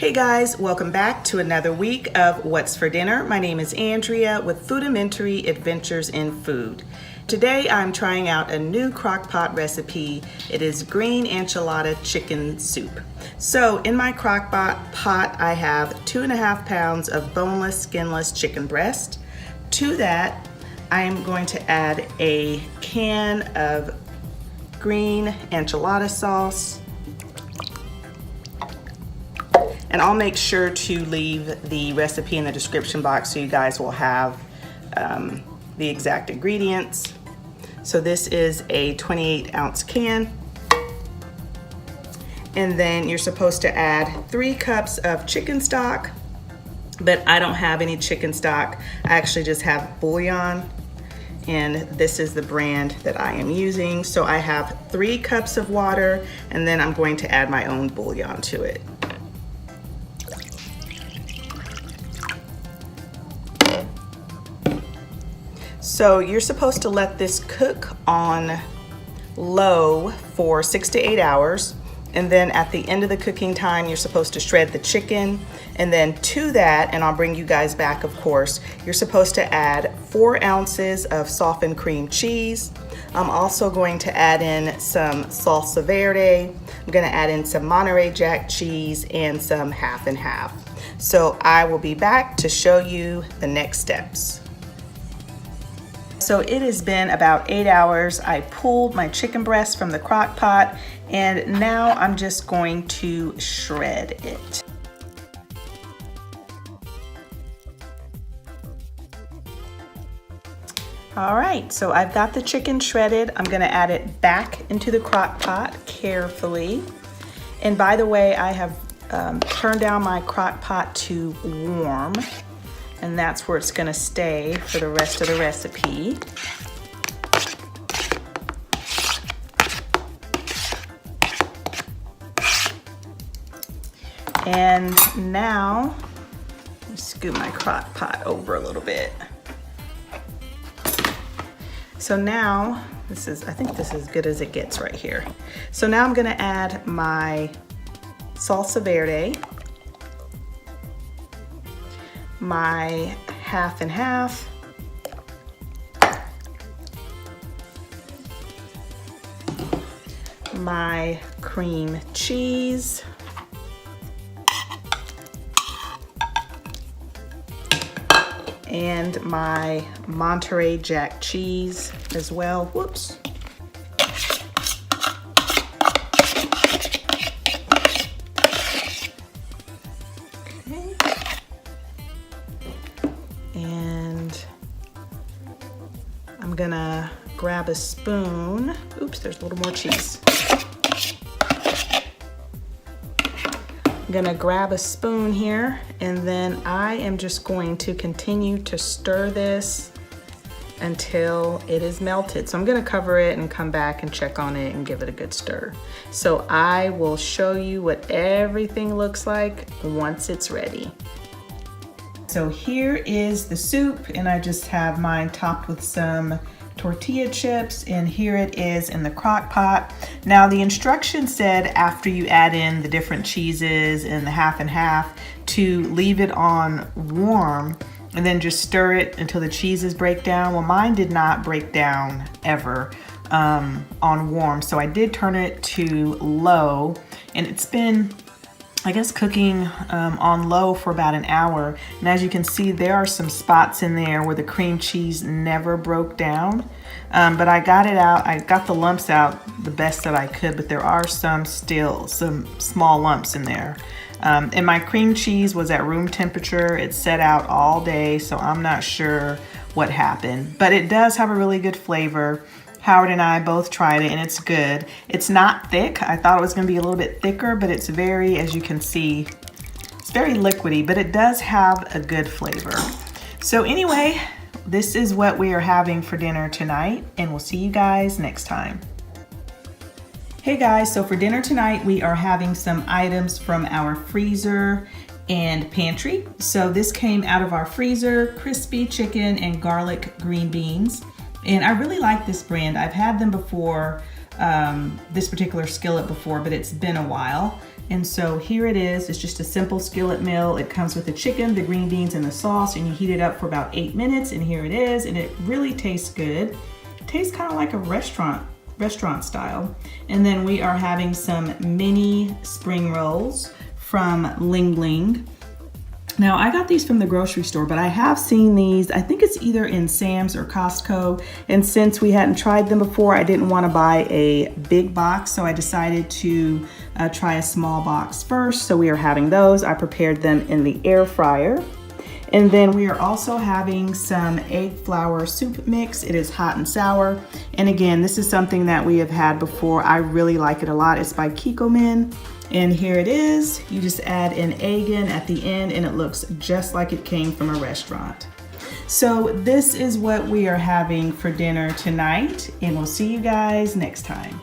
Hey guys, welcome back to another week of What's for Dinner. My name is Andrea with Foodimentary Adventures in Food. Today I'm trying out a new Crockpot recipe. It is green enchilada chicken soup. So in my Crockpot pot I have 2.5 pounds of boneless, skinless chicken breast. To that I am going to add a can of green enchilada sauce. And I'll make sure to leave the recipe in the description box so you guys will have the exact ingredients. So this is a 28-ounce can. And then you're supposed to add 3 cups of chicken stock, but I don't have any chicken stock. I actually just have bouillon, and this is the brand that I am using. So I have 3 cups of water, and then I'm going to add my own bouillon to it. So you're supposed to let this cook on low for 6 to 8 hours. And then at the end of the cooking time, you're supposed to shred the chicken. And then to that, and I'll bring you guys back, of course, you're supposed to add 4 ounces of softened cream cheese. I'm also going to add in some salsa verde. I'm gonna add in some Monterey Jack cheese and some half and half. So I will be back to show you the next steps. So it has been about 8 hours. I pulled my chicken breast from the crock pot, and now I'm just going to shred it. All right, so I've got the chicken shredded. I'm gonna add it back into the crock pot carefully. And by the way, I have turned down my crock pot to warm, and that's where it's gonna stay for the rest of the recipe. And now, let me scoot my crock pot over a little bit. So now, I think this is as good as it gets right here. So now I'm gonna add my salsa verde, my half and half, my cream cheese, and my Monterey Jack cheese as well. Whoops. And I'm gonna grab a spoon. Oops, there's a little more cheese. I'm gonna grab a spoon here, and then I am just going to continue to stir this until it is melted. So I'm gonna cover it and come back and check on it and give it a good stir. So I will show you what everything looks like once it's ready. So here is the soup, and I just have mine topped with some tortilla chips, and here it is in the crock pot. Now the instructions said after you add in the different cheeses and the half and half to leave it on warm and then just stir it until the cheeses break down. Well, mine did not break down ever on warm, so I did turn it to low, and it's been, I guess, cooking on low for about an hour. And as you can see, there are some spots in there where the cream cheese never broke down. But I got it out, I got the lumps out the best that I could, but there are some small lumps in there. And my cream cheese was at room temperature. It set out all day, so I'm not sure what happened. But it does have a really good flavor. Howard and I both tried it, and it's good. It's not thick. I thought it was gonna be a little bit thicker, but it's very, as you can see, it's very liquidy, but it does have a good flavor. So anyway, this is what we are having for dinner tonight, and we'll see you guys next time. Hey guys, so for dinner tonight, we are having some items from our freezer and pantry. So this came out of our freezer: crispy chicken and garlic green beans. And I really like this brand. I've had them before. this particular skillet before, but it's been a while. And so here it is. It's just a simple skillet meal. It comes with the chicken, the green beans, and the sauce, and you heat it up for about 8 minutes, and here it is, and it really tastes good. It tastes kind of like a restaurant style. And then we are having some mini spring rolls from Ling Ling. Now, I got these from the grocery store, but I have seen these, I think it's either in Sam's or Costco, and since we hadn't tried them before, I didn't want to buy a big box, so I decided to try a small box first. So we are having those. I prepared them in the air fryer. And then we are also having some egg flour soup mix. It is hot and sour. And again, this is something that we have had before. I really like it a lot. It's by Kikkoman. And here it is. You just add an egg in at the end and it looks just like it came from a restaurant. So this is what we are having for dinner tonight, and we'll see you guys next time.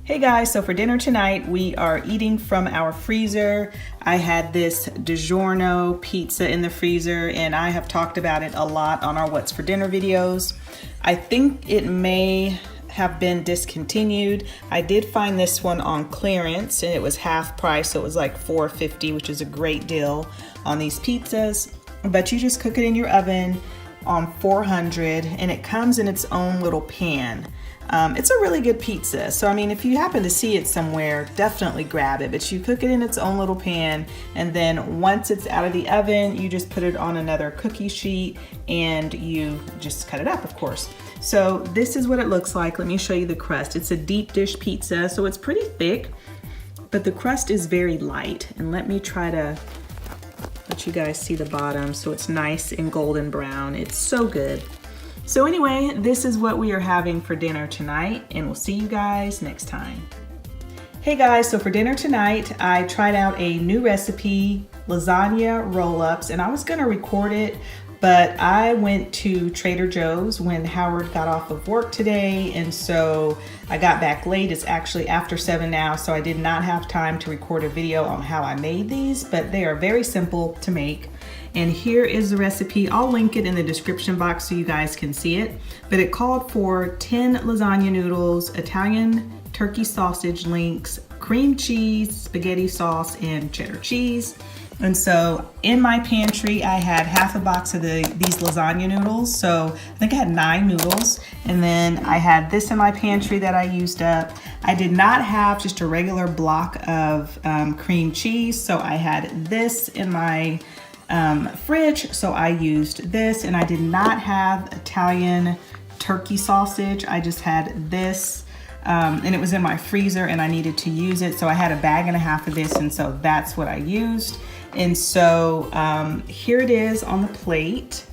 Hey guys, so for dinner tonight, we are eating from our freezer. I had this DiGiorno pizza in the freezer, and I have talked about it a lot on our What's for Dinner videos. I think it may have been discontinued. I did find this one on clearance, and it was half price, so it was like $4.50, which is a great deal on these pizzas. But you just cook it in your oven on 400, and it comes in its own little pan. It's a really good pizza. So, I mean, if you happen to see it somewhere, definitely grab it. But you cook it in its own little pan, and then once it's out of the oven, you just put it on another cookie sheet and you just cut it up, of course. So this is what it looks like. Let me show you the crust. It's a deep dish pizza, so it's pretty thick, but the crust is very light. And let me try to let you guys see the bottom so it's nice and golden brown. It's so good. So anyway, this is what we are having for dinner tonight, and we'll see you guys next time. Hey guys, so for dinner tonight, I tried out a new recipe, lasagna roll-ups, and I was gonna record it, but I went to Trader Joe's when Howard got off of work today, and so I got back late. It's actually after 7 now, so I did not have time to record a video on how I made these, but they are very simple to make. And here is the recipe. I'll link it in the description box so you guys can see it. But it called for 10 lasagna noodles, Italian turkey sausage links, cream cheese, spaghetti sauce, and cheddar cheese. And so in my pantry, I had half a box of these lasagna noodles. So I think I had 9 noodles. And then I had this in my pantry that I used up. I did not have just a regular block of cream cheese. So I had this in my fridge, so I used this, and I did not have Italian turkey sausage. I just had this, and it was in my freezer and I needed to use it, so I had a bag and a half of this, and so that's what I used. And so here it is on the plate,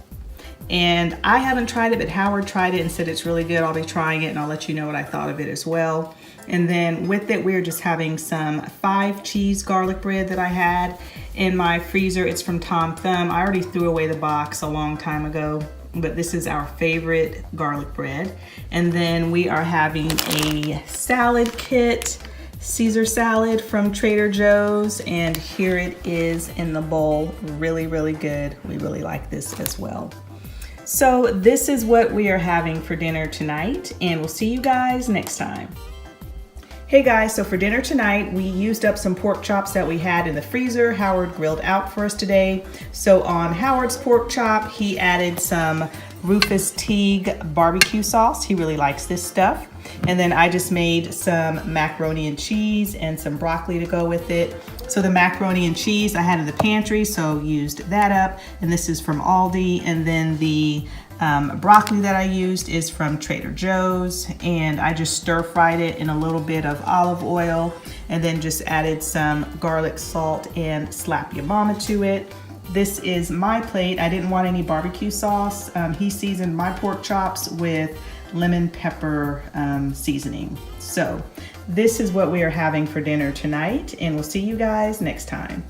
and I haven't tried it, but Howard tried it and said it's really good. I'll be trying it and I'll let you know what I thought of it as well. And then with it, we're just having some 5 cheese garlic bread that I had in my freezer. It's from Tom Thumb. I already threw away the box a long time ago, but this is our favorite garlic bread. And then we are having a salad kit, Caesar salad from Trader Joe's, and here it is in the bowl. Really, really good. We really like this as well. So this is what we are having for dinner tonight, and we'll see you guys next time. Hey guys, so for dinner tonight, we used up some pork chops that we had in the freezer. Howard grilled out for us today. So on Howard's pork chop, he added some Rufus Teague barbecue sauce. He really likes this stuff. And then I just made some macaroni and cheese and some broccoli to go with it. So the macaroni and cheese I had in the pantry, so used that up. And this is from Aldi. And then the broccoli that I used is from Trader Joe's, and I just stir fried it in a little bit of olive oil and then just added some garlic, salt, and slap yabama to it. This is my plate. I didn't want any barbecue sauce. He seasoned my pork chops with lemon pepper seasoning. So this is what we are having for dinner tonight, and we'll see you guys next time.